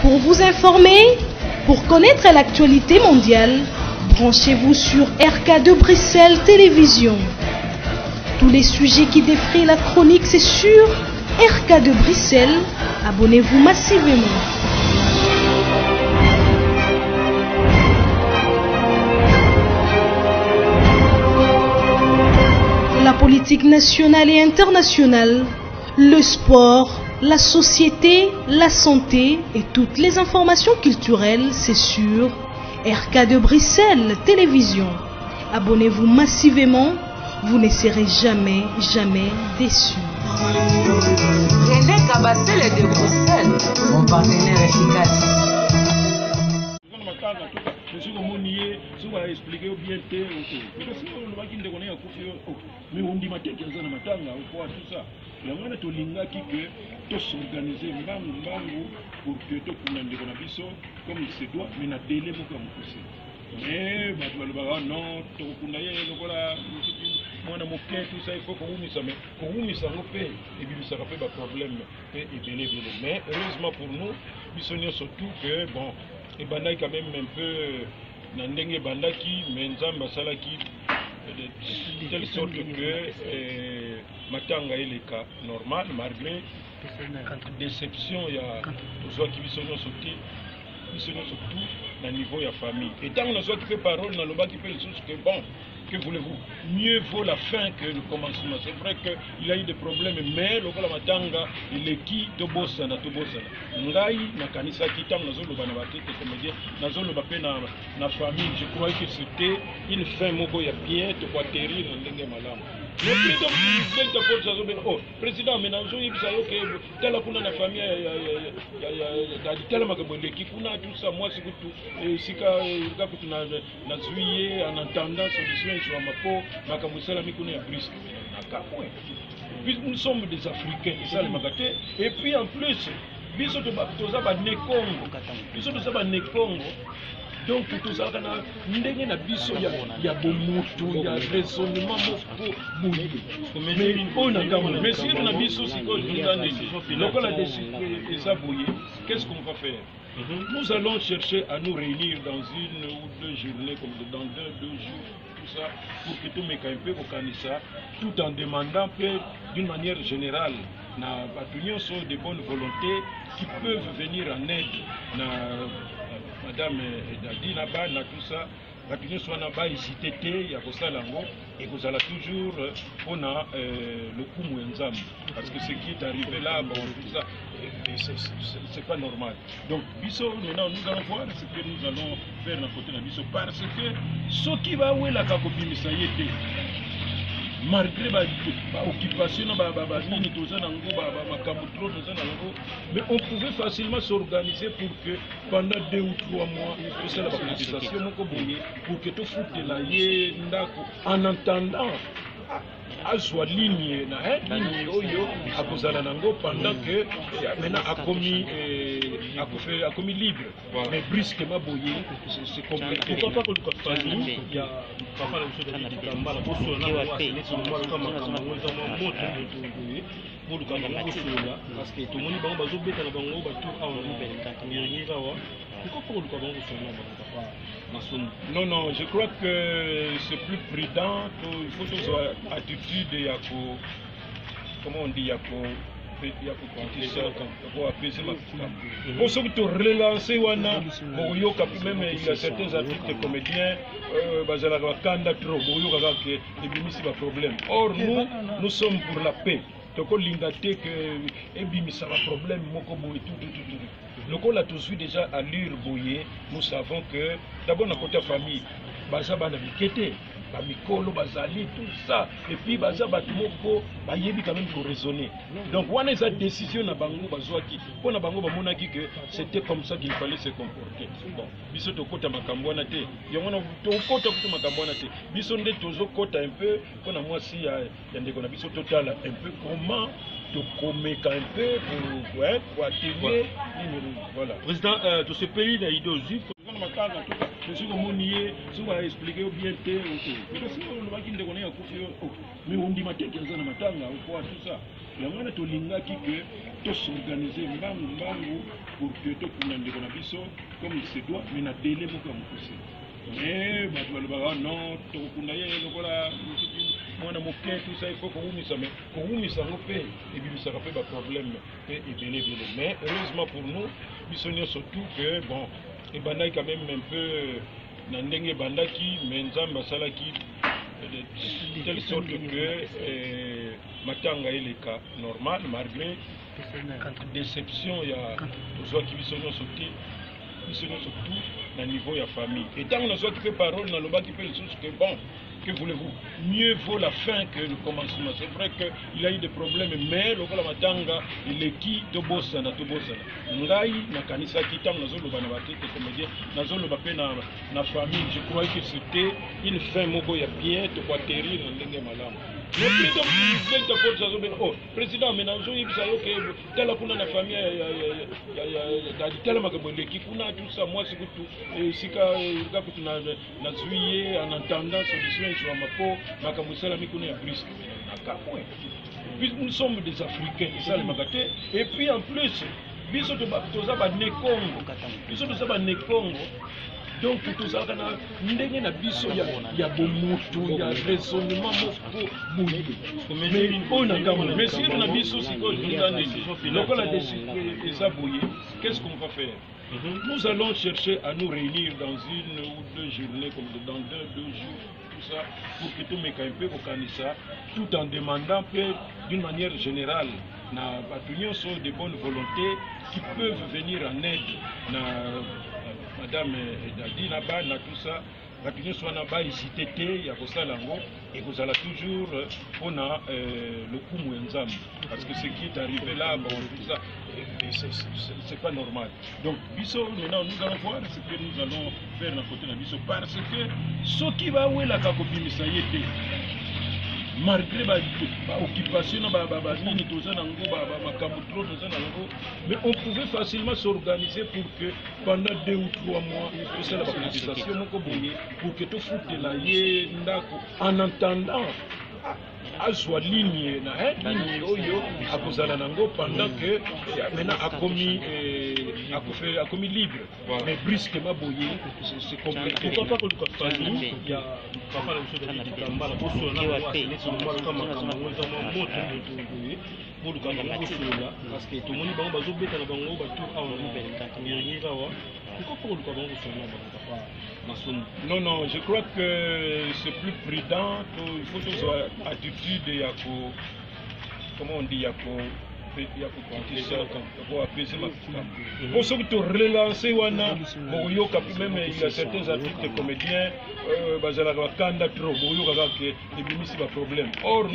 Pour vous informer, pour connaître l'actualité mondiale, branchez-vous sur RK2 Bruxelles Télévision. Tous les sujets qui défrient la chronique, c'est sur RK2 Bruxelles. Abonnez-vous massivement. La politique nationale et internationale, le sport, la société, la santé et toutes les informations culturelles, c'est sur RK2 Bruxelles Télévision. Abonnez-vous massivement, vous ne serez jamais déçus. René Kabasele de Bruxelles, mon partenaire efficace. Je suis comme nié, si vous expliquer bien tel mais si on va qu'il déconne à couper, mais on dit ma tête dans un matin là ou quoi tout ça. La moindre tolinga qui que tout s'organiser mbangu pour que tout le monde déconne biso comme il se doit, mais na télé beaucoup comme pousser. Mais bah non, tout le monde est là mwana moke tout ça il faut qu'on umisa mais qu'on umisa ngopé et puis ça fait pas problème et belé mais heureusement pour nous bisonio surtout que bon et bandaki quand même un peu na ndenge bandaki mais nzamba salaki de telle sorte que matanga est le cas normal malgré déception il y a soit qui bisonio surtout na niveau ya famille et tant on a soit qui fait parole na loba qui fait les choses que bon que voulez-vous, mieux vaut la fin que le commencement. C'est vrai qu'il y a eu des problèmes, mais le matanga, il est qui de bossana. Ngai na kanisa kitam na zolo banabati comme dire na zolo bapé na famille. Je crois que c'était une fin moko ya bien de quoi terrir na ndenge malam. Le président président ménage il dit que telle kuna na famille ya telle makabonde qui kuna tout ça moi c'est tout sika kakutu na juillet en attendant solution sur mapo makamusala mikuna ya brisque akapwe. Puis nous sommes des Africains et ça le magaté et puis en plus biso to ba ne Congo biso to ba ne Congo. Donc tout ça kana ndenge na biso ya bomutu ya raisonnement moko bouli mais on a quand même mais si na biso siko ndane lokola décider ça bouiller qu'est-ce qu'on va faire? Nous allons chercher à nous réunir dans une ou deux journées comme dans deux jours tout ça pour que tout meka un peu au kanisa tout en demandant d'une manière générale na batunion sont de bonnes volontés qui peuvent venir en aide na madame Dadi là-bas, tout ça, batunion soit là-bas, hésité, il y a ça là-haut, et vous allez toujours on a le coup mouenzam. Parce que ce qui est arrivé là, bon, tout ça, c'est pas normal. Donc, Bisso, maintenant, nous allons voir ce que nous allons faire dans le côté de Bisso. Parce que ce qui va où est la cacopie, ça y est. Malgré l'occupation, mais on pouvait facilement s'organiser pour que pendant 2 ou 3 mois, pour que tout foute la en entendant à soit ligne oyo à cause de nango pendant que maintenant a commis libre mais brusquement boyé c'est compliqué. Pourquoi pas que le famille il y a papa la chose de Kambala pour parce que tout le monde va se bêter dans le non, je crois que c'est plus prudent. Il faut que ce soit attitude, comment on dit, pour apaiser ma femme. Pour ceux qui ont relancé, même il y a certains artistes comédiens, problème. Or, nous sommes pour la paix. Donc, on a que ça va problème, donc on a tous vu déjà à l'ure bouillée, nous savons que d'abord dans côté famille, baza bana mikete, ba mikolo bazali tout ça et puis baza batumoko ba yebi quand même pour raisonner. Donc on a cette décision na bango bazwaki, pour na bango ba monaki que c'était comme ça qu'il fallait se comporter. Bon, biso to kota makambo na te, yango na to kota kutu makambo na te. Biso nde tozo kota un peu, pour na moi si ya ndeko na biso total un peu comment de commettre un peu pour attirer voilà. Président de ce pays, il y a eu 2 jours. soki omoni ye soki baexplike yo bien te parce que olobaki ndeko naye akufi yo mais ondima te kenza na matanga okoa tout ça yango wana tolingaki ke tosorganize mbangu pour que tokunda ndeko na biso comme il se doit mais na délai moko ya mokuse mais bato balobaka non tokokunda ye lokola mwana moke tout ça il faut kowumisa mais kowumisa yango mpe ebimisaka mpe baproblème mpe ebele mais heureusement pour nous biso nyonso tout que bon ebandaki quand même un peu na ndenge ebandaki mais nzambe asalaki de telle sorte que matanga eleka normal malgré déception ya tozwaki biso nyonso te biso nyonso tout na niveau ya famille et ntango nazwaki mpe parole nalobaki mpe lisusu que bon que voulez-vous, mieux vaut la fin que le commencement. C'est vrai qu'il a eu des problèmes, mais le matanga, il est qui de bossana, de bossana. Ngai, na kanisa kitam, na zolo banabate, comédien, na zolo bapé na famille. Je crois que c'était une fin moko ya bien, de quoi terrir dans l'enge malam. Le président de oh, président, mais dans il ça que tel kuna na famille, tel makabonde qui kuna tout ça, moi c'est tout. Et si ka na juillet en entendant solution sur ma peau, ma camusela mikuna ya brisque. Puis nous sommes des Africains, ça le magaté. Et puis en plus, biso to ba ne Congo, biso to ba ne Congo. Donc tout ça kana ndenge na biso ya bomutu ya raisonnement moko boyi. Mais on a quand même mais si on a biso siko lokola des aboyés, qu'est-ce qu'on va faire? Nous allons chercher à nous réunir dans une ou deux journées, comme dans deux jours, tout ça, pour que tout le monde puisse organiser, tout en demandant d'une manière générale, nous sont de bonne volonté qui peuvent venir en aide. Madame Dadi, na tout ça, nous sommes hésité, il y a ça et vous allez toujours on a le coup mouenzam parce que ce qui est arrivé là, bon, tout ça, c'est pas normal. Donc, maintenant, nous allons voir ce que nous allons faire dans côté de Bisso parce que ce qui va où est la cacopine, ça y est. Malgré l'occupation, mais on pouvait facilement s'organiser pour que pendant 2 ou 3 mois, pour que tout foute la yé, en entendant à soit ligne à kozala nango pendant que maintenant a commis libre mais brusquement boyé c'est compliqué. Pourquoi pas que le famille il y a papa la chose de kambala pour parce que tout le monde va bazobeta na bango ba tout awa non, je crois que c'est plus prudent. Il faut que soit attitude yako, comment on dit yako apaiser ma pour ceux qui te relancer wana boyoka même il y a certains artistes comédiens bazala bakanda trop boyoka que ebimisi ba problème. Or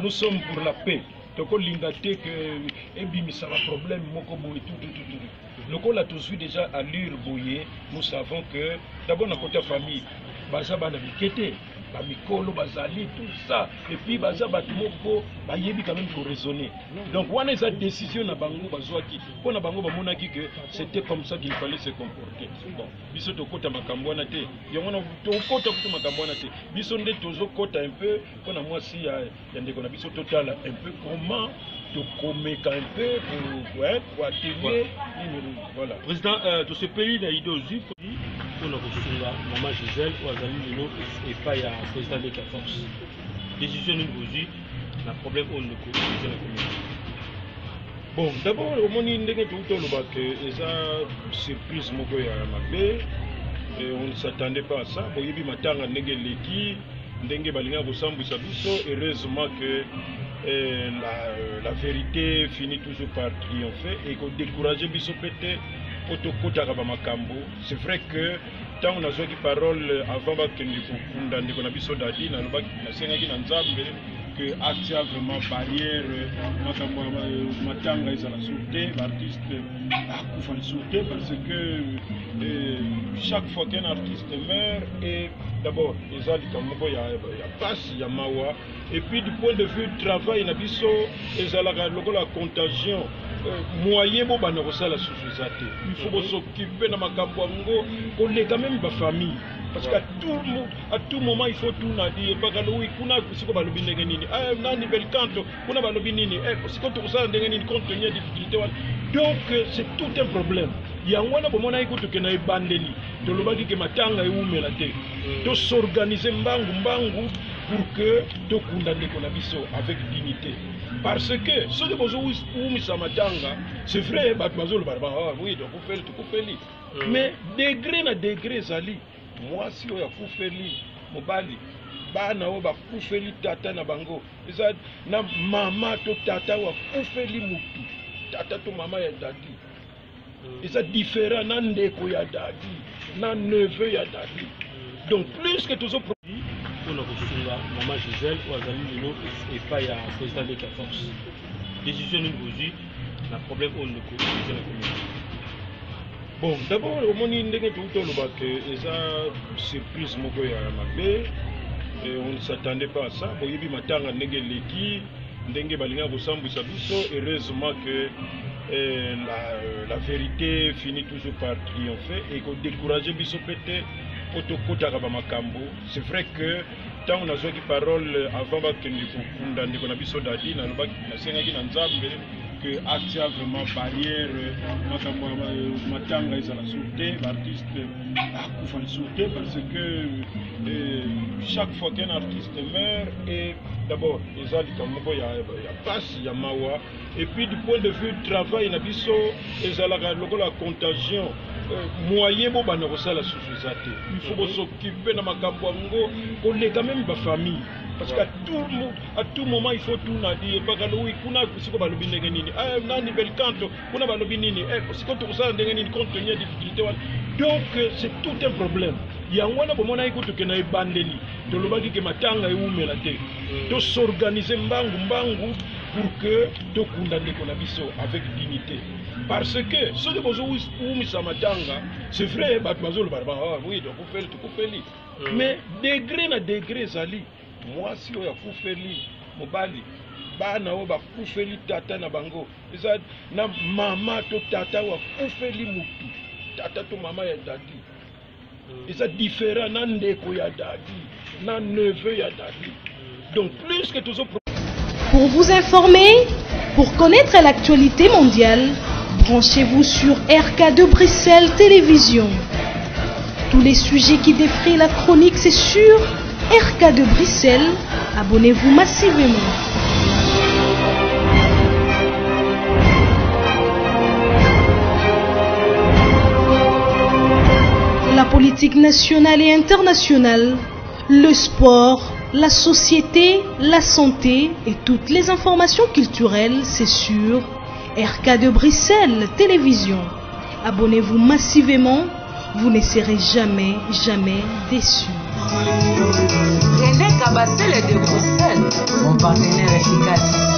nous sommes pour la paix. Donc on l'ingate que ebimisa ba problème moko boy tout. Donc on a tous vu déjà à l'Urboye, nous savons que d'abord dans côté famille, baza bana bikete, ba mikolo bazali tout ça et puis baza batumoko ba yebi quand même pour raisonner. Donc on a cette décision na bango bazwaki, pour na bango ba monaki que c'était comme ça qu'il fallait se comporter. Bon, biso to kota makambo na te. Yango na to kota kutu makambo na te. Biso nde tozo kota un peu, pour na moi si ya ndeko na biso total un peu comment de commettre un peu pour atteindre voilà. Président de ce pays d'Aïdozu, on a reçu Maman Gisèle ou Azali Lino et pas il y a président de la force. Décision de Bozu, le problème on ne connaît pas. Bon, d'abord, au moment où on a tout le surprise Mogoya Mabé, et on ne s'attendait pas à ça. Bon, il y a eu matanga Negeleki, Ndenge Balinga Bosambu Sabiso, heureusement que la vérité finit toujours par triompher et qu'on décourage Biso Pété, Otokota Makambo. C'est vrai que tant on a joué des paroles avant que nous avons Biso Dadi, nous avons que Atia vraiment barrière, Matanga est à la sûreté, l'artiste a la sûreté parce que chaque fois qu'un artiste meurt, et d'abord, il y a passe, il y a Mawa, et puis du point de vue du travail, il y a la contagion, moyen bo bana kosala susu zate il faut s'occuper na makambo ngo koleka même ba famille parce qu'à tout moment il faut tout na dire pas que oui kuna siko balobi ndenge nini nani bel canto kuna balobi nini siko to kosala ndenge nini compte tenu difficulté wana donc c'est tout un problème yango na bomona iko to kena ebandeli to lobaki ke matanga eumela te to s'organiser mbangu pour que to kunda ndeko na biso avec dignité. Parce que ce que vous avez c'est vrai, oui, donc vous faites. Mais degré na degré, Zali, moi si vous avez fait Mobali, Bana Oba, vous faites tata na bango, na maman to tata ou vous faites mutu, tata to maman ya dadi. Et ça différent, na ndeko ya dadi, na neveu ya dadi. Donc plus que tous autres. Pour Maman Gisèle ou Azali Lino et pas à président de 14. Décision de Bougie, le problème on ne connaît pas. Bon, d'abord, au moment où on a surprise et on ne s'attendait pas à ça. Bon, il y a matanga negeleki, ndenge balinga bosambu sabiso. Heureusement que la vérité finit toujours par triompher et qu'on décourage biso pété. C'est vrai que tant on a joué parole avant que nous abisso dadi na que acte vraiment barrière matanga ils la sauté l'artiste a sauté parce que chaque fois qu'un artiste meurt et d'abord les alikamoko il y a passe il y a mawa et puis du point de vue travail na biso la contagion moyen bo bana kosala susu zate il faut s'occuper na makambo ngo koleka même ba famille parce qu'à tout moment il faut tout na dire pas que oui kuna siko balobi ndenge nini nani bel canto kuna balobi nini siko to kosala ndenge nini compte tenu difficulté wana donc c'est tout un problème yango na bomona iko to kena ebandeli to lobaki ke matanga eumela te to s'organiser mbangu pour que to kunda ndeko na biso avec dignité. Parce que ce que vous avez c'est vrai, oui, donc vous faites. Mais degré na degré, Zali, moi si vous avez fait Mobali, Bana Oba, vous faites tata na bango, na maman to tata ou vous faites mutu, tata to maman ya dadi. Et ça différent, na ndeko ya dadi, na neveu ya dadi. Donc plus que tous autres. Pour vous informer, pour connaître l'actualité mondiale, branchez-vous sur RK2 Bruxelles Télévision. Tous les sujets qui défrient la chronique, c'est sur RK2 Bruxelles. Abonnez-vous massivement. La politique nationale et internationale, le sport, la société, la santé et toutes les informations culturelles, c'est sur RK2 Bruxelles Télévision. Abonnez-vous massivement, vous ne serez jamais déçus. René Kabasele de Bruxelles, mon partenaire efficace.